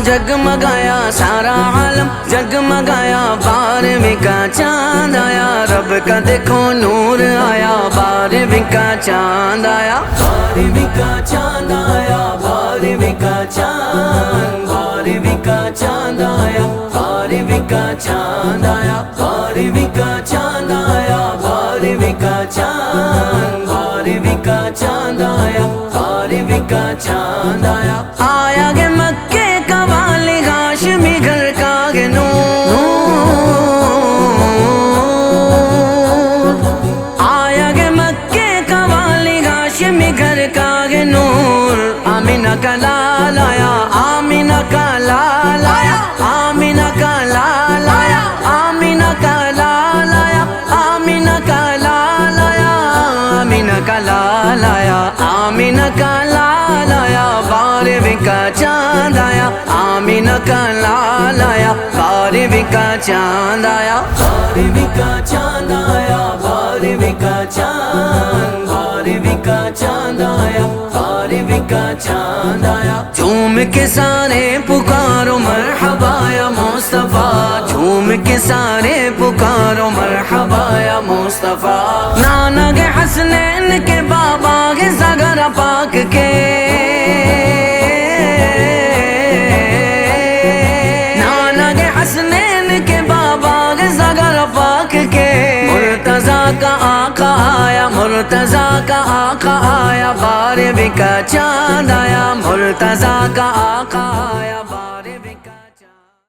جگمگایا سارا عالم جگمگایا، 12ویں کا چاند آیا، رب کا دیکھو نور آیا، 12ویں کا چاند آیا، 12ویں کا چاند آیا، 12ویں کا چاند، 12ویں کا چاند آیا، 12ویں کا چاند آیا، 12ویں کا چاند آیا، 12ویں کا چاند، 12ویں کا چاند آیا، 12ویں کا چاند آیا، آیا گے مکے کا والی ہاشمی گھر کا گے نور، آیا گے مکے کا والی ہاشمی گھر کا گے نور، آمینہ کا لال آیا، آمینہ کا لال آیا، آمینہ کا لال آیا، آمینہ کا لال آیا، آمینہ کا لال آیا، آمینہ کا لال آیا، آمینہ کا لال آیا، 12ویں کا چاند آیا، آمینہ کا لال آیا، 12ویں کا چاند آیا، 12ویں کا چاند آیا، 12ویں کا چاند، 12ویں کا چاند آیا، 12ویں کا چاند آیا، جھوم کے سارے پکارو مرحبا یا مصطفیٰ، جھوم کے سارے پکارو مرحبا یا مصطفیٰ، نانا کے حسنین کے بابا کے زگر پاک کے، نانا کے حسنین کے بابا کے زگر پاک کے، مرتضیٰ کا آقا آیا، مرتضیٰ کا آقا آیا، 12ویں کا چاند آیا، مرتضیٰ کا آقا آیا،